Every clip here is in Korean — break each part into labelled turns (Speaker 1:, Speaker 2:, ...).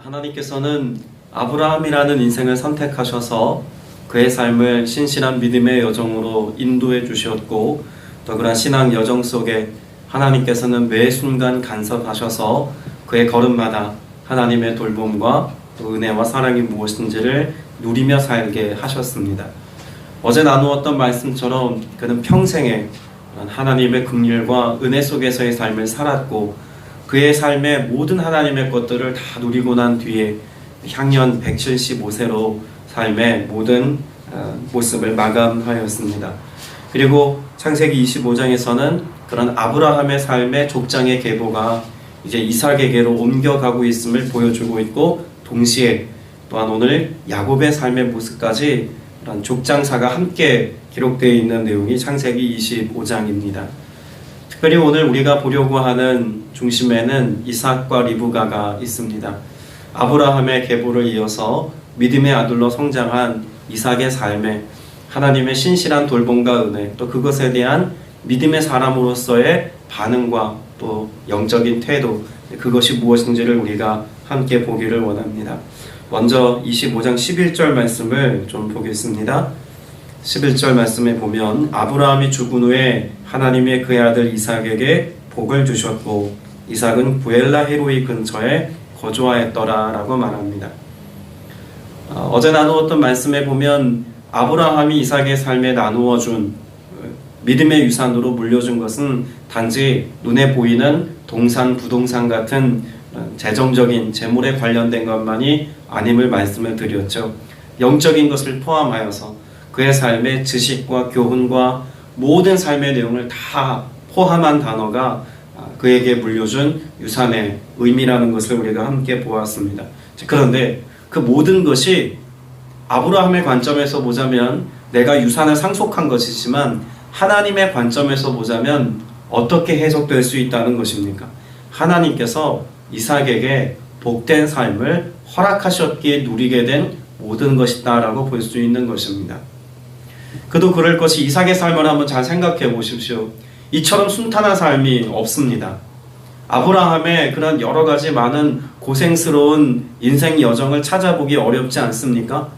Speaker 1: 하나님께서는 아브라함이라는 인생을 선택하셔서 그의 삶을 신실한 믿음의 여정으로 인도해 주셨고, 또 그런 신앙 여정 속에 하나님께서는 매 순간 간섭하셔서 그의 걸음마다 하나님의 돌봄과 또 은혜와 사랑이 무엇인지를 누리며 살게 하셨습니다. 어제 나누었던 말씀처럼 그는 평생에 하나님의 긍휼과 은혜 속에서의 삶을 살았고, 그의 삶의 모든 하나님의 것들을 다 누리고 난 뒤에 향년 175세로 삶의 모든 모습을 마감하였습니다. 그리고 창세기 25장에서는 그런 아브라함의 삶의 족장의 계보가 이제 이삭에게로 옮겨가고 있음을 보여주고 있고, 동시에 또한 오늘 야곱의 삶의 모습까지 그런 족장사가 함께 기록되어 있는 내용이 창세기 25장입니다. 특별히 오늘 우리가 보려고 하는 중심에는 이삭과 리브가가 있습니다. 아브라함의 계보를 이어서 믿음의 아들로 성장한 이삭의 삶에 하나님의 신실한 돌봄과 은혜, 또 그것에 대한 믿음의 사람으로서의 반응과 또 영적인 태도, 그것이 무엇인지를 우리가 함께 보기를 원합니다. 먼저 25장 11절 말씀을 좀 보겠습니다. 11절 말씀에 보면 아브라함이 죽은 후에 하나님의 그의 아들 이삭에게 복을 주셨고 이삭은 부엘라 헤로이 근처에 거주하였더라 라고 말합니다. 어제 나누었던 말씀에 보면 아브라함이 이삭의 삶에 나누어준 믿음의 유산으로 물려준 것은 단지 눈에 보이는 동산, 부동산 같은 재정적인 재물에 관련된 것만이 아님을 말씀을 드렸죠. 영적인 것을 포함하여서 그의 삶의 지식과 교훈과 모든 삶의 내용을 다 포함한 단어가 그에게 물려준 유산의 의미라는 것을 우리가 함께 보았습니다. 그런데 그 모든 것이 아브라함의 관점에서 보자면 내가 유산을 상속한 것이지만 하나님의 관점에서 보자면 어떻게 해석될 수 있다는 것입니까? 하나님께서 이삭에게 복된 삶을 허락하셨기에 누리게 된 모든 것이다 라고 볼 수 있는 것입니다. 그도 그럴 것이 이삭의 삶을 한번 잘 생각해 보십시오. 이처럼 순탄한 삶이 없습니다. 아브라함의 그런 여러 가지 많은 고생스러운 인생 여정을 찾아보기 어렵지 않습니까?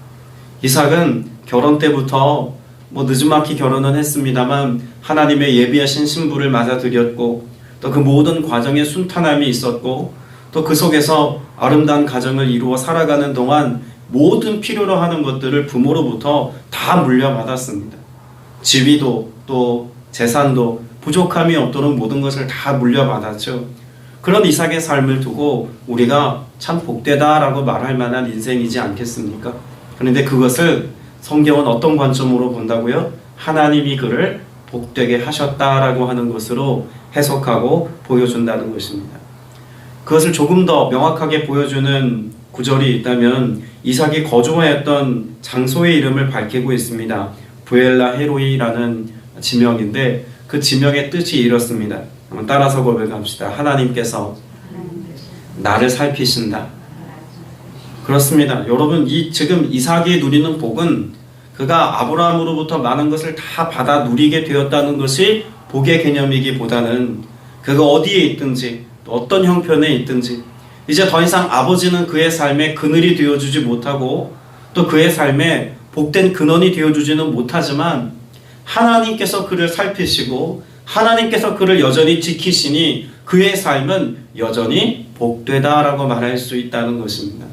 Speaker 1: 이삭은 결혼 때부터 늦지막히 결혼은 했습니다만 하나님의 예비하신 신부를 맞아들였고, 또 그 모든 과정에 순탄함이 있었고, 또 그 속에서 아름다운 가정을 이루어 살아가는 동안 모든 필요로 하는 것들을 부모로부터 다 물려받았습니다. 지위도 또 재산도 부족함이 없도록 모든 것을 다 물려받았죠. 그런 이삭의 삶을 두고 우리가 참 복되다라고 말할 만한 인생이지 않겠습니까? 그런데 그것을 성경은 어떤 관점으로 본다고요? 하나님이 그를 복되게 하셨다라고 하는 것으로 해석하고 보여준다는 것입니다. 그것을 조금 더 명확하게 보여주는 구절이 있다면 이삭이 거주하였던 장소의 이름을 밝히고 있습니다. 부엘라 헤로이라는 지명인데 그 지명의 뜻이 이렇습니다. 한번 따라서 고백합시다. 하나님께서 나를 살피신다. 그렇습니다. 여러분, 지금 이삭이 누리는 복은 그가 아브라함으로부터 많은 것을 다 받아 누리게 되었다는 것이 복의 개념이기보다는 그가 어디에 있든지 또 어떤 형편에 있든지 이제 더 이상 아버지는 그의 삶에 그늘이 되어주지 못하고 또 그의 삶에 복된 근원이 되어주지는 못하지만 하나님께서 그를 살피시고 하나님께서 그를 여전히 지키시니 그의 삶은 여전히 복되다라고 말할 수 있다는 것입니다.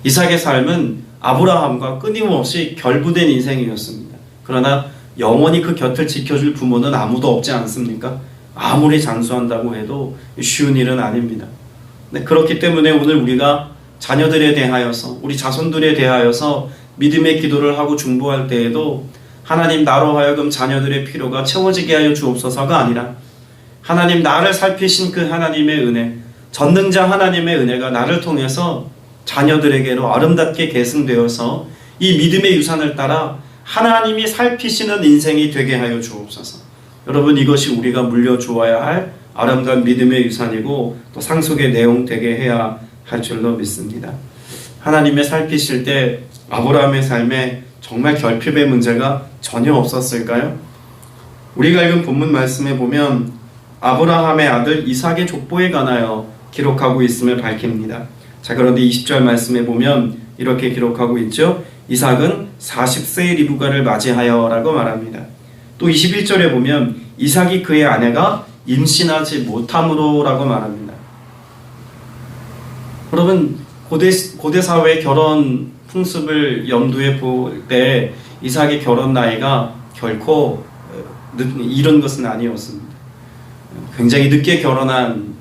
Speaker 1: 이삭의 삶은 아브라함과 끊임없이 결부된 인생이었습니다. 그러나 영원히 그 곁을 지켜줄 부모는 아무도 없지 않습니까? 아무리 장수한다고 해도 쉬운 일은 아닙니다. 그렇기 때문에 오늘 우리가 자녀들에 대하여서 우리 자손들에 대하여서 믿음의 기도를 하고 중보할 때에도 하나님 나로 하여금 자녀들의 필요가 채워지게 하여 주옵소서가 아니라 하나님 나를 살피신 그 하나님의 은혜, 전능자 하나님의 은혜가 나를 통해서 자녀들에게로 아름답게 계승되어서 이 믿음의 유산을 따라 하나님이 살피시는 인생이 되게 하여 주옵소서. 여러분, 이것이 우리가 물려주어야 할 아름다운 믿음의 유산이고 또 상속의 내용 되게 해야 할 줄로 믿습니다. 하나님의 살피실 때 아브라함의 삶에 정말 결핍의 문제가 전혀 없었을까요? 우리가 읽은 본문 말씀에 보면 아브라함의 아들 이삭의 족보에 관하여 기록하고 있음을 밝힙니다. 자, 그런데 20절 말씀에 보면 이렇게 기록하고 있죠. 이삭은 40세의 리브가를 맞이하여 라고 말합니다. 또 21절에 보면 이삭이 그의 아내가 임신하지 못함으로 라고 말합니다. 여러분, 고대 사회의 결혼 풍습을 염두에 볼 때 이삭의 결혼 나이가 결코 이른 것은 아니었습니다. 굉장히 늦게 결혼한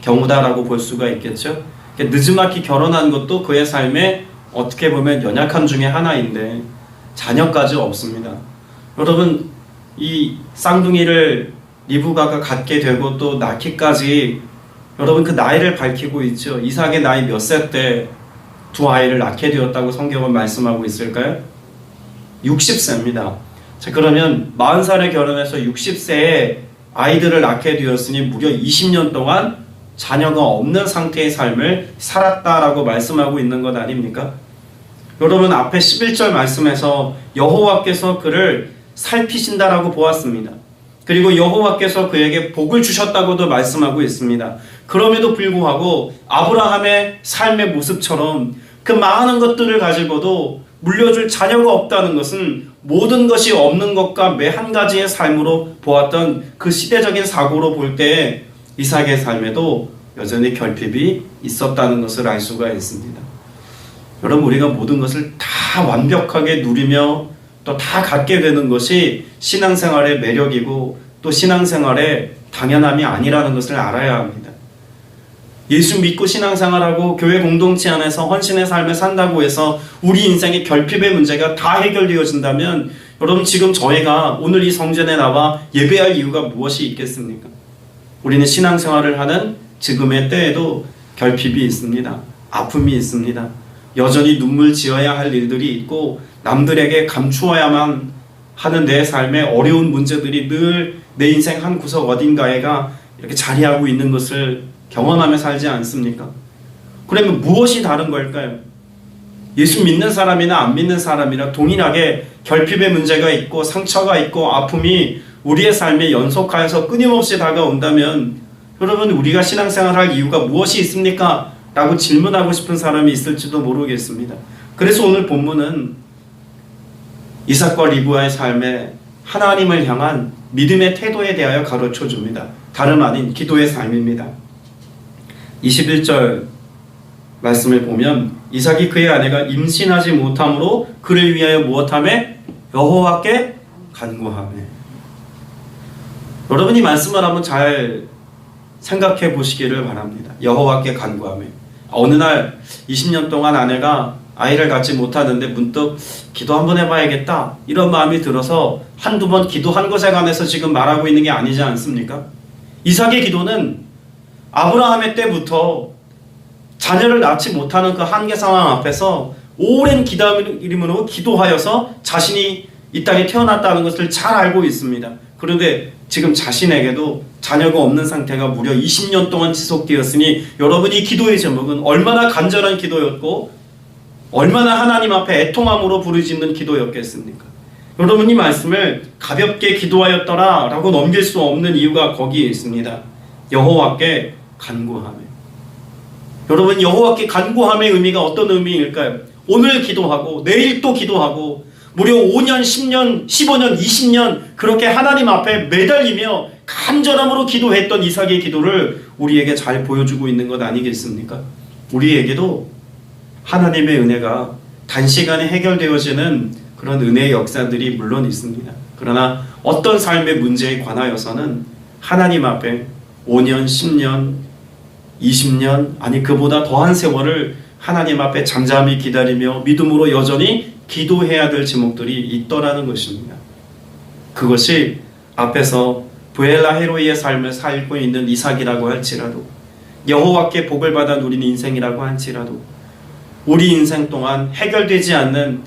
Speaker 1: 경우다라고 볼 수가 있겠죠. 늦지막히 결혼한 것도 그의 삶에 어떻게 보면 연약함 중에 하나인데 자녀까지 없습니다. 여러분, 이 쌍둥이를 리브가가 갖게 되고 또 낳기까지 여러분 그 나이를 밝히고 있죠. 이삭의 나이 몇 세 때 두 아이를 낳게 되었다고 성경은 말씀하고 있을까요? 60세입니다. 자, 그러면 40살에 결혼해서 60세에 아이들을 낳게 되었으니 무려 20년 동안 자녀가 없는 상태의 삶을 살았다라고 말씀하고 있는 것 아닙니까? 여러분, 앞에 11절 말씀에서 여호와께서 그를 살피신다라고 보았습니다. 그리고 여호와께서 그에게 복을 주셨다고도 말씀하고 있습니다. 그럼에도 불구하고 아브라함의 삶의 모습처럼 그 많은 것들을 가지고도 물려줄 자녀가 없다는 것은 모든 것이 없는 것과 매 한 가지의 삶으로 보았던 그 시대적인 사고로 볼 때 이삭의 삶에도 여전히 결핍이 있었다는 것을 알 수가 있습니다. 여러분, 우리가 모든 것을 다 완벽하게 누리며 또 다 갖게 되는 것이 신앙생활의 매력이고 또 신앙생활의 당연함이 아니라는 것을 알아야 합니다. 예수 믿고 신앙생활하고 교회 공동체 안에서 헌신의 삶을 산다고 해서 우리 인생의 결핍의 문제가 다 해결되어진다면 여러분, 지금 저희가 오늘 이 성전에 나와 예배할 이유가 무엇이 있겠습니까? 우리는 신앙생활을 하는 지금의 때에도 결핍이 있습니다. 아픔이 있습니다. 여전히 눈물 지어야 할 일들이 있고 남들에게 감추어야만 하는 내 삶의 어려운 문제들이 늘 내 인생 한 구석 어딘가에가 이렇게 자리하고 있는 것을 경험하며 살지 않습니까? 그러면 무엇이 다른 걸까요? 예수 믿는 사람이나 안 믿는 사람이나 동일하게 결핍의 문제가 있고 상처가 있고 아픔이 우리의 삶에 연속하여서 끊임없이 다가온다면 여러분, 우리가 신앙생활할 이유가 무엇이 있습니까? 라고 질문하고 싶은 사람이 있을지도 모르겠습니다. 그래서 오늘 본문은 이삭과 리브가의 삶에 하나님을 향한 믿음의 태도에 대하여 가르쳐 줍니다. 다름 아닌 기도의 삶입니다. 21절 말씀을 보면 이삭이 그의 아내가 임신하지 못함으로 그를 위하여 무엇하매? 여호와께 간구하매. 여러분이 말씀을 한번 잘 생각해 보시기를 바랍니다. 여호와께 간구하매. 어느 날 20년 동안 아내가 아이를 갖지 못하는데 문득 기도 한번 해봐야겠다 이런 마음이 들어서 한두 번 기도한 것에 관해서 지금 말하고 있는 게 아니지 않습니까? 이삭의 기도는 아브라함의 때부터 자녀를 낳지 못하는 그 한계 상황 앞에서 오랜 기다림으로 기도하여서 자신이 이 땅에 태어났다는 것을 잘 알고 있습니다. 그런데 지금 자신에게도 자녀가 없는 상태가 무려 20년 동안 지속되었으니 여러분, 이 기도의 제목은 얼마나 간절한 기도였고 얼마나 하나님 앞에 애통함으로 부르짖는 기도였겠습니까? 여러분, 이 말씀을 가볍게 기도하였더라 라고 넘길 수 없는 이유가 거기에 있습니다. 여호와께 간구하며. 여러분, 여호와께 간구함의 의미가 어떤 의미일까요? 오늘 기도하고 내일 또 기도하고 무려 5년, 10년, 15년, 20년 그렇게 하나님 앞에 매달리며 간절함으로 기도했던 이삭의 기도를 우리에게 잘 보여주고 있는 것 아니겠습니까? 우리에게도 하나님의 은혜가 단시간에 해결되어지는 그런 은혜의 역사들이 물론 있습니다. 그러나 어떤 삶의 문제에 관하여서는 하나님 앞에 5년, 10년, 20년 아니 그보다 더한 세월을 하나님 앞에 잠잠히 기다리며 믿음으로 여전히 기도해야 될 제목들이 있더라는 것입니다. 그것이 앞에서 부엘라 헤로이의 삶을 살고 있는 이삭이라고 할지라도 여호와께 복을 받아 누린 인생이라고 할지라도 우리 인생 동안 해결되지 않는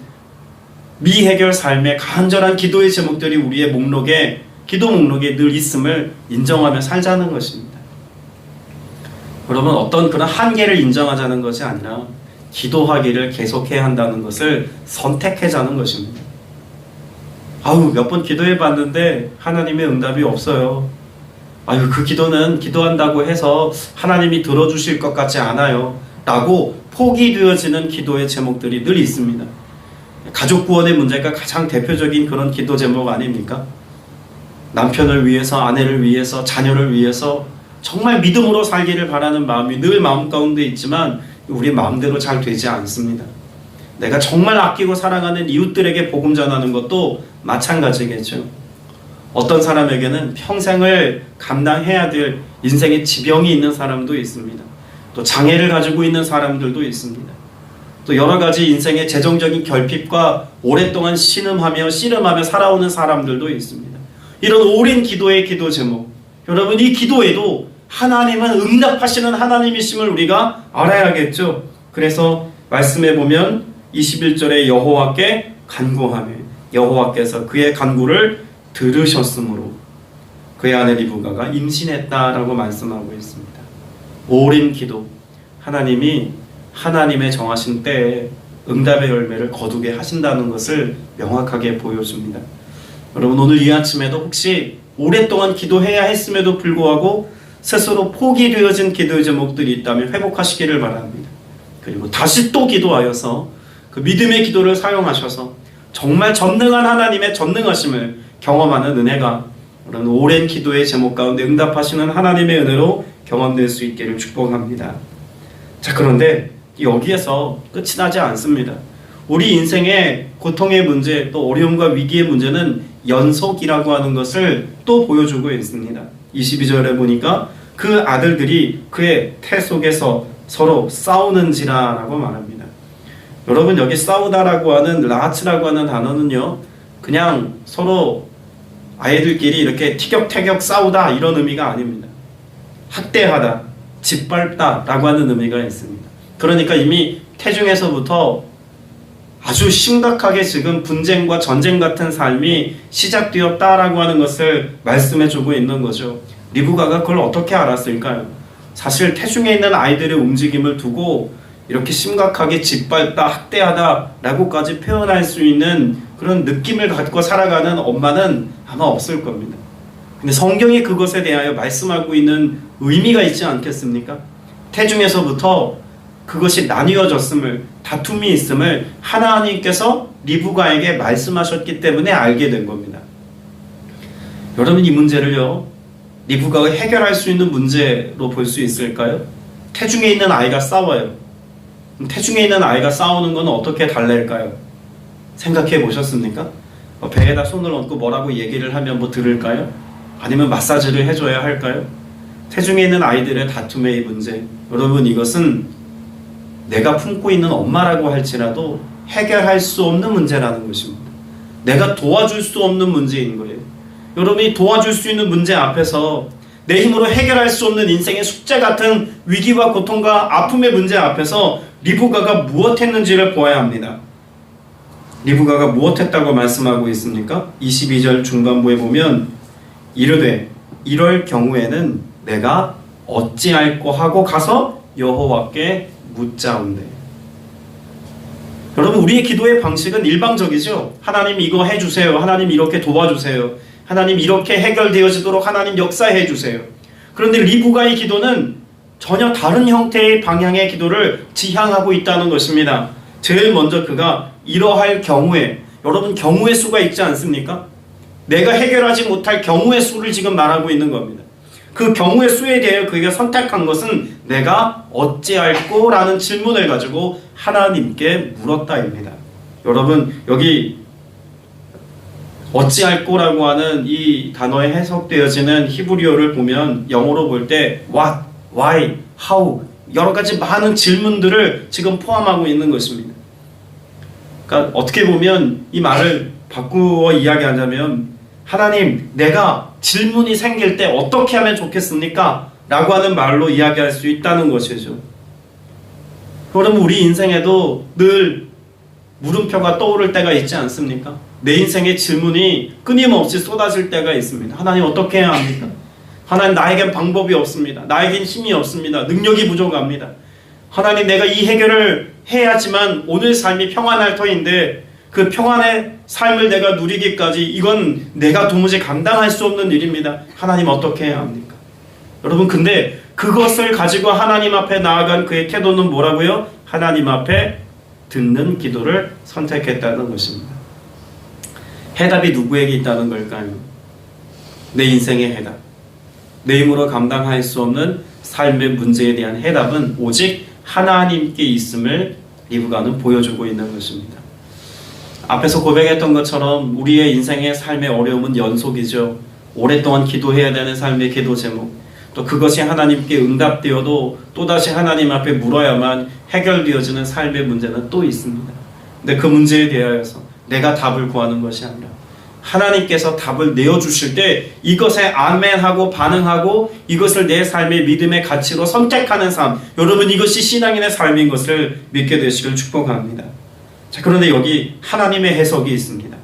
Speaker 1: 미해결 삶의 간절한 기도의 제목들이 우리의 목록에 기도 목록에 늘 있음을 인정하며 살자는 것입니다. 여러분, 어떤 그런 한계를 인정하자는 것이 아니라 기도하기를 계속해야 한다는 것을 선택하자는 것입니다. 몇 번 기도해 봤는데 하나님의 응답이 없어요. 그 기도는 기도한다고 해서 하나님이 들어주실 것 같지 않아요 라고 포기되어지는 기도의 제목들이 늘 있습니다. 가족 구원의 문제가 가장 대표적인 그런 기도 제목 아닙니까? 남편을 위해서, 아내를 위해서, 자녀를 위해서 정말 믿음으로 살기를 바라는 마음이 늘 마음 가운데 있지만 우리 마음대로 잘 되지 않습니다. 내가 정말 아끼고 사랑하는 이웃들에게 복음 전하는 것도 마찬가지겠죠. 어떤 사람에게는 평생을 감당해야 될 인생의 지병이 있는 사람도 있습니다. 또 장애를 가지고 있는 사람들도 있습니다. 또 여러 가지 인생의 재정적인 결핍과 오랫동안 신음하며 씨름하며 살아오는 사람들도 있습니다. 이런 오랜 기도의 기도 제목, 여러분 이 기도에도 하나님은 응답하시는 하나님이심을 우리가 알아야겠죠. 그래서 말씀해 보면 21절에 여호와께 간구하며 여호와께서 그의 간구를 들으셨으므로 그의 아내 리브가가 임신했다라고 말씀하고 있습니다. 오랜 기도, 하나님이 하나님의 정하신 때에 응답의 열매를 거두게 하신다는 것을 명확하게 보여줍니다. 여러분 오늘 이 아침에도 혹시 오랫동안 기도해야 했음에도 불구하고 스스로 포기되어진 기도의 제목들이 있다면 회복하시기를 바랍니다. 그리고 다시 또 기도하여서 그 믿음의 기도를 사용하셔서 정말 전능한 하나님의 전능하심을 경험하는 은혜가 여러분 오랜 기도의 제목 가운데 응답하시는 하나님의 은혜로 경험될 수 있기를 축복합니다. 자, 그런데 여기에서 끝이 나지 않습니다. 우리 인생의 고통의 문제, 또 어려움과 위기의 문제는 연속이라고 하는 것을 또 보여주고 있습니다. 22절에 보니까 그 아들들이 그의 태 속에서 서로 싸우는지라 라고 말합니다. 여러분 여기 싸우다라고 하는 라하츠라고 하는 단어는요, 그냥 서로 아이들끼리 이렇게 티격태격 싸우다 이런 의미가 아닙니다. 학대하다, 짓밟다 라고 하는 의미가 있습니다. 그러니까 이미 태중에서부터 아주 심각하게 지금 분쟁과 전쟁 같은 삶이 시작되었다라고 하는 것을 말씀해주고 있는 거죠. 리브가가 그걸 어떻게 알았을까요? 사실 태중에 있는 아이들의 움직임을 두고 이렇게 심각하게 짓밟다, 학대하다 라고까지 표현할 수 있는 그런 느낌을 갖고 살아가는 엄마는 아마 없을 겁니다. 근데 성경이 그것에 대하여 말씀하고 있는 의미가 있지 않겠습니까? 태중에서부터 그것이 나뉘어졌음을, 다툼이 있음을 하나님께서 리브가에게 말씀하셨기 때문에 알게 된 겁니다. 여러분 이 문제를요, 리브가가 해결할 수 있는 문제로 볼 수 있을까요? 태중에 있는 아이가 싸워요. 태중에 있는 아이가 싸우는 건 어떻게 달랠까요? 생각해 보셨습니까? 배에다 손을 얹고 뭐라고 얘기를 하면 뭐 들을까요? 아니면 마사지를 해줘야 할까요? 태중에 있는 아이들의 다툼의 문제, 여러분 이것은 내가 품고 있는 엄마라고 할지라도 해결할 수 없는 문제라는 것입니다. 내가 도와줄 수 없는 문제인 거예요. 여러분이 도와줄 수 있는 문제 앞에서 내 힘으로 해결할 수 없는 인생의 숙제 같은 위기와 고통과 아픔의 문제 앞에서 리브가가 무엇했는지를 보아야 합니다. 리브가가 무엇했다고 말씀하고 있습니까? 22절 중반부에 보면 이르되 이럴 경우에는 내가 어찌할꼬 하고 가서 여호와께 묻자온대. 여러분 우리의 기도의 방식은 일방적이죠. 하나님 이거 해주세요. 하나님 이렇게 도와주세요. 하나님 이렇게 해결되어지도록 하나님 역사해 주세요. 그런데 리브가의 기도는 전혀 다른 형태의 방향의 기도를 지향하고 있다는 것입니다. 제일 먼저 그가 이러할 경우에, 여러분 경우의 수가 있지 않습니까? 내가 해결하지 못할 경우의 수를 지금 말하고 있는 겁니다. 그 경우의 수에 대해 그가 선택한 것은 내가 어찌할꼬? 라는 질문을 가지고 하나님께 물었다입니다. 여러분 여기 어찌할꼬라고 하는 이 단어에 해석되어지는 히브리어를 보면 영어로 볼 때 what, why, how 여러 가지 많은 질문들을 지금 포함하고 있는 것입니다. 그러니까 어떻게 보면 이 말을 바꾸어 이야기하자면 하나님 내가 질문이 생길 때 어떻게 하면 좋겠습니까? 라고 하는 말로 이야기할 수 있다는 것이죠. 그러면 우리 인생에도 늘 물음표가 떠오를 때가 있지 않습니까? 내 인생의 질문이 끊임없이 쏟아질 때가 있습니다. 하나님 어떻게 해야 합니까? 하나님 나에겐 방법이 없습니다. 나에겐 힘이 없습니다. 능력이 부족합니다. 하나님 내가 이 해결을 해야지만 오늘 삶이 평안할 터인데 그 평안의 삶을 내가 누리기까지 이건 내가 도무지 감당할 수 없는 일입니다. 하나님 어떻게 해야 합니까? 여러분 근데 그것을 가지고 하나님 앞에 나아간 그의 태도는 뭐라고요? 하나님 앞에 듣는 기도를 선택했다는 것입니다. 해답이 누구에게 있다는 걸까요? 내 인생의 해답, 내 힘으로 감당할 수 없는 삶의 문제에 대한 해답은 오직 하나님께 있음을 리브가는 보여주고 있는 것입니다. 앞에서 고백했던 것처럼 우리의 인생의 삶의 어려움은 연속이죠. 오랫동안 기도해야 되는 삶의 기도 제목, 또 그것이 하나님께 응답되어도 또다시 하나님 앞에 물어야만 해결되어지는 삶의 문제는 또 있습니다. 근데 그 문제에 대하여서 내가 답을 구하는 것이 아니라 하나님께서 답을 내어주실 때 이것에 아멘하고 반응하고 이것을 내 삶의 믿음의 가치로 선택하는 삶, 여러분 이것이 신앙인의 삶인 것을 믿게 되시길 축복합니다. 자, 그런데 여기 하나님의 해석이 있습니다.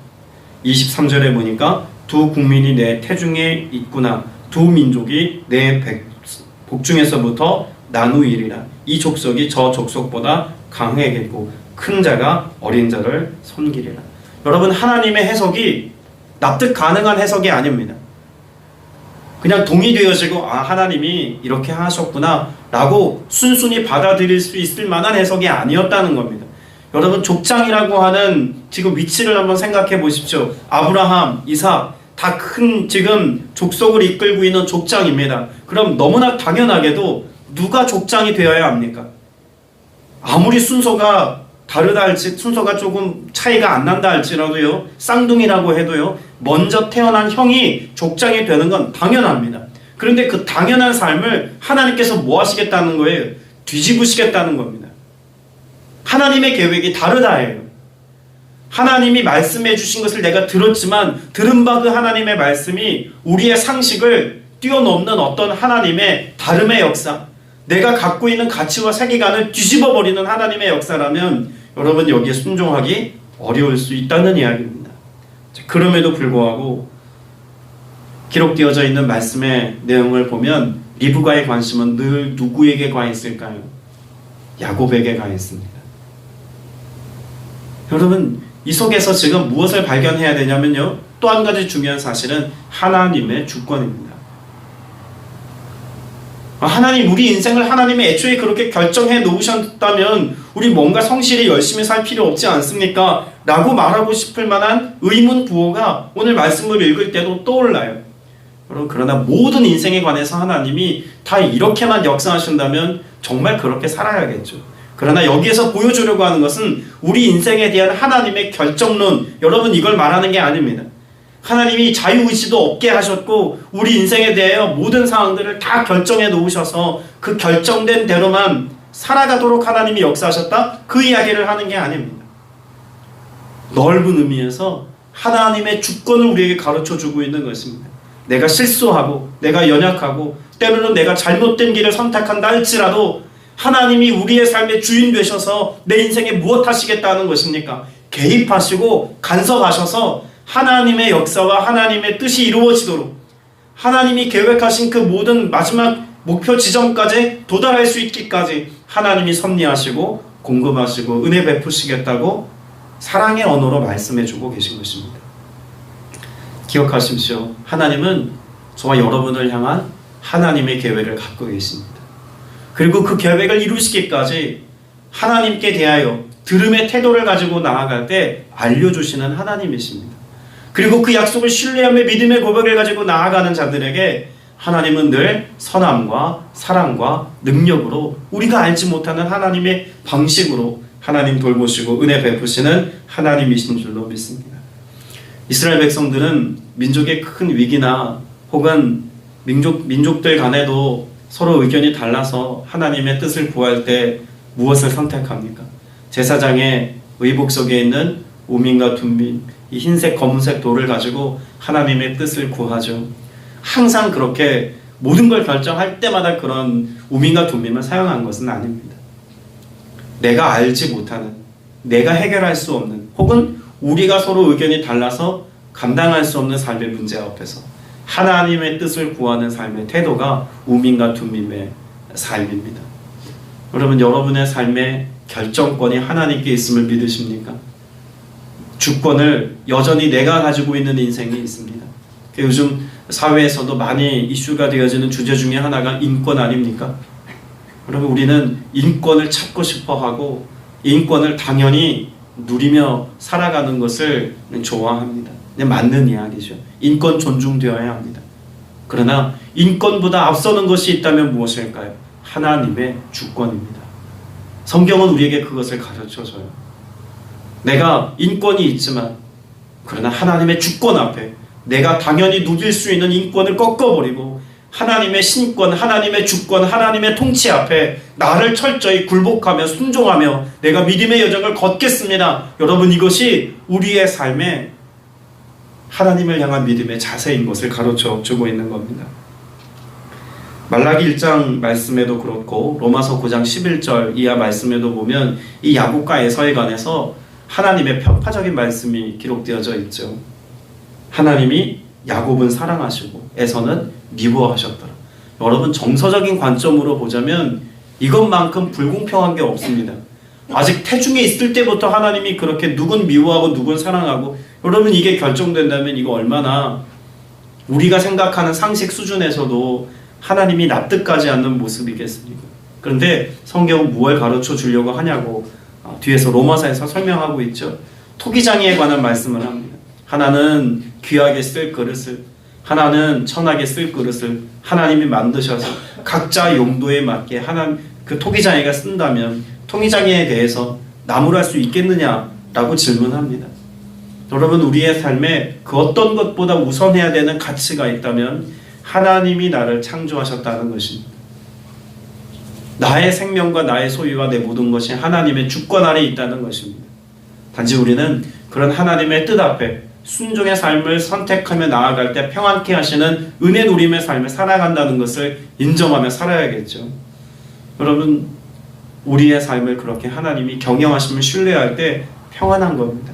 Speaker 1: 23절에 보니까 두 국민이 내 태중에 있구나, 두 민족이 내 복중에서부터 나누이리라. 이 족속이 저 족속보다 강해겠고 큰 자가 어린 자를 섬기리라. 여러분, 하나님의 해석이 납득 가능한 해석이 아닙니다. 그냥 동의되어지고 하나님이 이렇게 하셨구나 라고 순순히 받아들일 수 있을 만한 해석이 아니었다는 겁니다. 여러분, 족장이라고 하는 지금 위치를 한번 생각해 보십시오. 아브라함, 이삭 다 큰 지금 족속을 이끌고 있는 족장입니다. 그럼 너무나 당연하게도 누가 족장이 되어야 합니까? 아무리 순서가 다르다 할지, 순서가 조금 차이가 안 난다 할지라도요, 쌍둥이라고 해도요, 먼저 태어난 형이 족장이 되는 건 당연합니다. 그런데 그 당연한 삶을 하나님께서 뭐 하시겠다는 거예요? 뒤집으시겠다는 겁니다. 하나님의 계획이 다르다예요. 하나님이 말씀해 주신 것을 내가 들었지만 들은 바 그 하나님의 말씀이 우리의 상식을 뛰어넘는 어떤 하나님의 다름의 역사, 내가 갖고 있는 가치와 세계관을 뒤집어 버리는 하나님의 역사라면 여러분 여기에 순종하기 어려울 수 있다는 이야기입니다. 그럼에도 불구하고 기록되어져 있는 말씀의 내용을 보면 리브가의 관심은 늘 누구에게 가 있을까요? 야곱에게 가 있습니다. 여러분, 이 속에서 지금 무엇을 발견해야 되냐면요, 또 한 가지 중요한 사실은 하나님의 주권입니다. 하나님, 우리 인생을 하나님이 애초에 그렇게 결정해 놓으셨다면 우리 뭔가 성실히 열심히 살 필요 없지 않습니까? 라고 말하고 싶을 만한 의문 부호가 오늘 말씀을 읽을 때도 떠올라요. 여러분, 그러나 모든 인생에 관해서 하나님이 다 이렇게만 역사하신다면 정말 그렇게 살아야겠죠. 그러나 여기에서 보여주려고 하는 것은 우리 인생에 대한 하나님의 결정론, 여러분 이걸 말하는 게 아닙니다. 하나님이 자유의지도 없게 하셨고 우리 인생에 대하여 모든 상황들을 다 결정해 놓으셔서 그 결정된 대로만 살아가도록 하나님이 역사하셨다? 그 이야기를 하는 게 아닙니다. 넓은 의미에서 하나님의 주권을 우리에게 가르쳐주고 있는 것입니다. 내가 실수하고 내가 연약하고 때로는 내가 잘못된 길을 선택한다 할지라도 하나님이 우리의 삶의 주인 되셔서 내 인생에 무엇 하시겠다는 것입니까? 개입하시고 간섭하셔서 하나님의 역사와 하나님의 뜻이 이루어지도록 하나님이 계획하신 그 모든 마지막 목표 지점까지 도달할 수 있기까지 하나님이 섭리하시고 공급하시고 은혜 베푸시겠다고 사랑의 언어로 말씀해주고 계신 것입니다. 기억하십시오. 하나님은 저와 여러분을 향한 하나님의 계획을 갖고 계십니다. 그리고 그 계획을 이루시기까지 하나님께 대하여 들음의 태도를 가지고 나아갈 때 알려주시는 하나님이십니다. 그리고 그 약속을 신뢰하며 믿음의 고백을 가지고 나아가는 자들에게 하나님은 늘 선함과 사랑과 능력으로 우리가 알지 못하는 하나님의 방식으로 하나님 돌보시고 은혜 베푸시는 하나님이신 줄로 믿습니다. 이스라엘 백성들은 민족의 큰 위기나 혹은 민족들 간에도 서로 의견이 달라서 하나님의 뜻을 구할 때 무엇을 선택합니까? 제사장의 의복 속에 있는 우민과 둠민, 이 흰색 검은색 돌을 가지고 하나님의 뜻을 구하죠. 항상 그렇게 모든 걸 결정할 때마다 그런 우민과 둠민을 사용한 것은 아닙니다. 내가 알지 못하는, 내가 해결할 수 없는, 혹은 우리가 서로 의견이 달라서 감당할 수 없는 삶의 문제 앞에서 하나님의 뜻을 구하는 삶의 태도가 우민과 둠민의 삶입니다. 여러분, 여러분의 삶의 결정권이 하나님께 있음을 믿으십니까? 주권을 여전히 내가 가지고 있는 인생이 있습니다. 요즘 사회에서도 많이 이슈가 되어지는 주제 중에 하나가 인권 아닙니까? 그러면 우리는 인권을 찾고 싶어하고 인권을 당연히 누리며 살아가는 것을 좋아합니다. 맞는 이야기죠. 인권 존중되어야 합니다. 그러나 인권보다 앞서는 것이 있다면 무엇일까요? 하나님의 주권입니다. 성경은 우리에게 그것을 가르쳐줘요. 내가 인권이 있지만 그러나 하나님의 주권 앞에 내가 당연히 누릴 수 있는 인권을 꺾어버리고 하나님의 신권, 하나님의 주권, 하나님의 통치 앞에 나를 철저히 굴복하며 순종하며 내가 믿음의 여정을 걷겠습니다. 여러분, 이것이 우리의 삶에 하나님을 향한 믿음의 자세인 것을 가르쳐주고 있는 겁니다. 말라기 1장 말씀에도 그렇고 로마서 9장 11절 이하 말씀에도 보면 이 야곱과 에서에 관해서 하나님의 편파적인 말씀이 기록되어져 있죠. 하나님이 야곱은 사랑하시고 에서는 미워하셨더라. 여러분, 정서적인 관점으로 보자면 이것만큼 불공평한 게 없습니다. 아직 태중에 있을 때부터 하나님이 그렇게 누군 미워하고 누군 사랑하고, 여러분 이게 결정된다면 이거 얼마나 우리가 생각하는 상식 수준에서도 하나님이 납득하지 않는 모습이겠습니까? 그런데 성경은 무엇을 가르쳐 주려고 하냐고 뒤에서 로마서에서 설명하고 있죠. 토기장이에 관한 말씀을 합니다. 하나는 귀하게 쓸 그릇을, 하나는 천하게 쓸 그릇을 하나님이 만드셔서 각자 용도에 맞게 그 토기장이가 쓴다면 토기장이에 대해서 나무랄 수 있겠느냐라고 질문합니다. 여러분, 우리의 삶에 그 어떤 것보다 우선해야 되는 가치가 있다면 하나님이 나를 창조하셨다는 것입니다. 나의 생명과 나의 소유와 내 모든 것이 하나님의 주권 아래 있다는 것입니다. 단지 우리는 그런 하나님의 뜻 앞에 순종의 삶을 선택하며 나아갈 때 평안케 하시는 은혜 누림의 삶을 살아간다는 것을 인정하며 살아야겠죠. 여러분, 우리의 삶을 그렇게 하나님이 경영하시면 신뢰할 때 평안한 겁니다.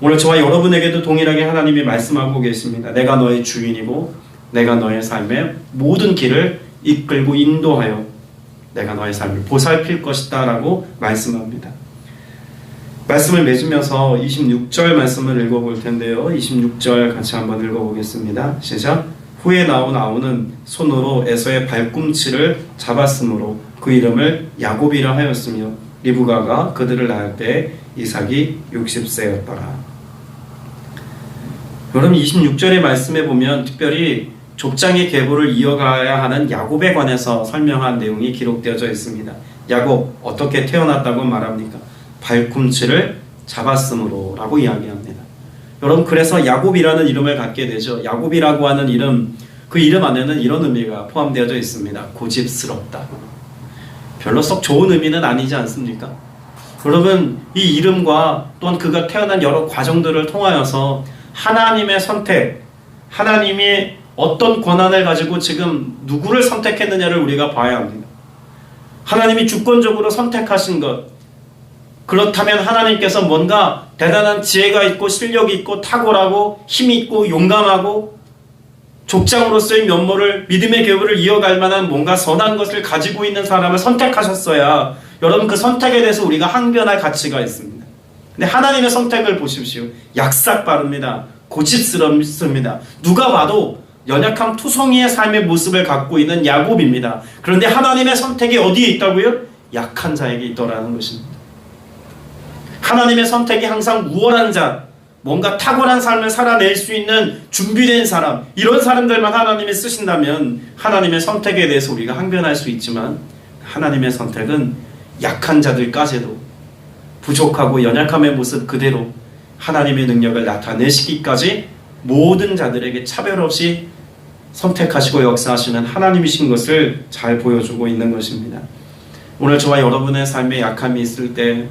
Speaker 1: 오늘 저와 여러분에게도 동일하게 하나님이 말씀하고 계십니다. 내가 너의 주인이고 내가 너의 삶의 모든 길을 이끌고 인도하여 내가 너의 삶을 보살필 것이다 라고 말씀합니다. 말씀을 맺으면서 26절 말씀을 읽어볼 텐데요. 26절 같이 한번 읽어보겠습니다. 시작. 후에 나온 아우는 손으로 에서의 발꿈치를 잡았으므로 그 이름을 야곱이라 하였으며 리브가가 그들을 낳을 때 이삭이 60세였더라. 여러분, 26절의 말씀에 보면 특별히 족장의 계보를 이어가야 하는 야곱에 관해서 설명한 내용이 기록되어져 있습니다. 야곱, 어떻게 태어났다고 말합니까? 발꿈치를 잡았으므로 라고 이야기합니다. 여러분, 그래서 야곱이라는 이름을 갖게 되죠. 야곱이라고 하는 이름, 그 이름 안에는 이런 의미가 포함되어져 있습니다. 고집스럽다. 별로 썩 좋은 의미는 아니지 않습니까? 여러분, 이 이름과 또한 그가 태어난 여러 과정들을 통하여서 하나님의 선택, 하나님이 어떤 권한을 가지고 지금 누구를 선택했느냐를 우리가 봐야 합니다. 하나님이 주권적으로 선택하신 것, 그렇다면 하나님께서 뭔가 대단한 지혜가 있고 실력이 있고 탁월하고 힘이 있고 용감하고 족장으로서의 면모를, 믿음의 계보를 이어갈 만한 뭔가 선한 것을 가지고 있는 사람을 선택하셨어야 여러분 그 선택에 대해서 우리가 항변할 가치가 있습니다. 근데 하나님의 선택을 보십시오. 약삭 빠릅니다. 고집스럽습니다. 누가 봐도 연약한 투성이의 삶의 모습을 갖고 있는 야곱입니다. 그런데 하나님의 선택이 어디에 있다고요? 약한 자에게 있더라는 것입니다. 하나님의 선택이 항상 우월한 자, 뭔가 탁월한 삶을 살아낼 수 있는 준비된 사람, 이런 사람들만 하나님이 쓰신다면 하나님의 선택에 대해서 우리가 항변할 수 있지만 하나님의 선택은 약한 자들까지도 부족하고 연약함의 모습 그대로 하나님의 능력을 나타내시기까지 모든 자들에게 차별 없이 선택하시고 역사하시는 하나님이신 것을 잘 보여주고 있는 것입니다. 오늘 저와 여러분의 삶에 약함이 있을 때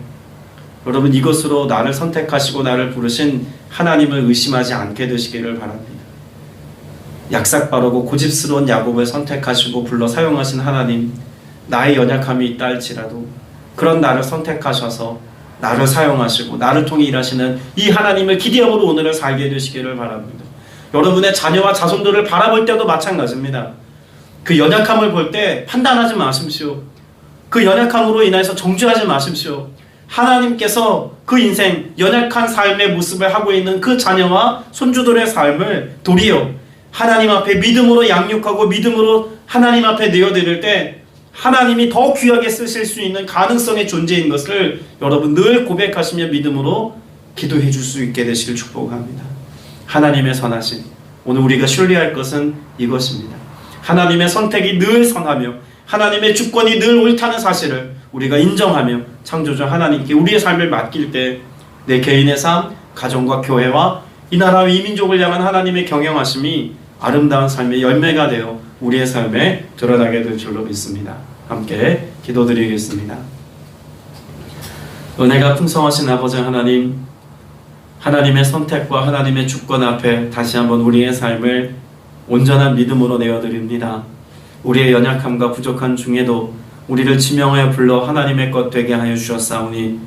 Speaker 1: 여러분, 이것으로 나를 선택하시고 나를 부르신 하나님을 의심하지 않게 되시기를 바랍니다. 약삭빠르고 고집스러운 야곱을 선택하시고 불러 사용하신 하나님, 나의 연약함이 있다 할지라도 그런 나를 선택하셔서 나를 사용하시고 나를 통해 일하시는 이 하나님을 기대함으로 오늘을 살게 되시기를 바랍니다. 여러분의 자녀와 자손들을 바라볼 때도 마찬가지입니다. 그 연약함을 볼 때 판단하지 마십시오. 그 연약함으로 인해서 정죄하지 마십시오. 하나님께서 그 인생, 연약한 삶의 모습을 하고 있는 그 자녀와 손주들의 삶을 도리어 하나님 앞에 믿음으로 양육하고 믿음으로 하나님 앞에 내어드릴 때 하나님이 더 귀하게 쓰실 수 있는 가능성의 존재인 것을 여러분 늘 고백하시며 믿음으로 기도해 줄 수 있게 되시길 축복합니다. 하나님의 선하심, 오늘 우리가 신뢰할 것은 이것입니다. 하나님의 선택이 늘 선하며 하나님의 주권이 늘 옳다는 사실을 우리가 인정하며 창조주 하나님께 우리의 삶을 맡길 때 내 개인의 삶, 가정과 교회와 이 나라와 이 민족을 향한 하나님의 경영하심이 아름다운 삶의 열매가 되어 우리의 삶에 드러나게 될 줄로 믿습니다. 함께 기도드리겠습니다. 은혜가 풍성하신 아버지 하나님, 하나님의 선택과 하나님의 주권 앞에 다시 한번 우리의 삶을 온전한 믿음으로 내어드립니다. 우리의 연약함과 부족한 중에도 우리를 지명하여 불러 하나님의 것 되게 하여 주셨사오니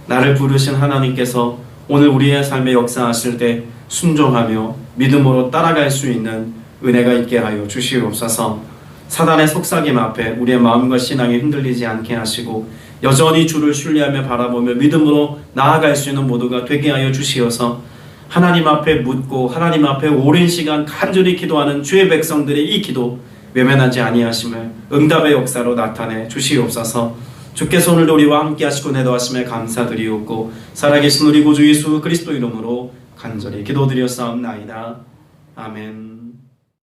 Speaker 1: 나를 부르신 하나님께서 오늘 우리의 삶에 역사하실 때 순종하며 믿음으로 따라갈 수 있는 은혜가 있게 하여 주시옵소서. 사단의 속삭임 앞에 우리의 마음과 신앙이 흔들리지 않게 하시고 여전히 주를 신뢰하며 바라보며 믿음으로 나아갈 수 있는 모두가 되게 하여 주시어서 하나님 앞에 묻고 하나님 앞에 오랜 시간 간절히 기도하는 주의 백성들의 이 기도 외면하지 아니하심을 응답의 역사로 나타내 주시옵소서. 주께서 오늘도 우리와 함께 하시고 내도하심에 감사드리옵고 살아계신 우리 구주 예수 그리스도 이름으로 간절히 기도드렸사옵나이다. 아멘.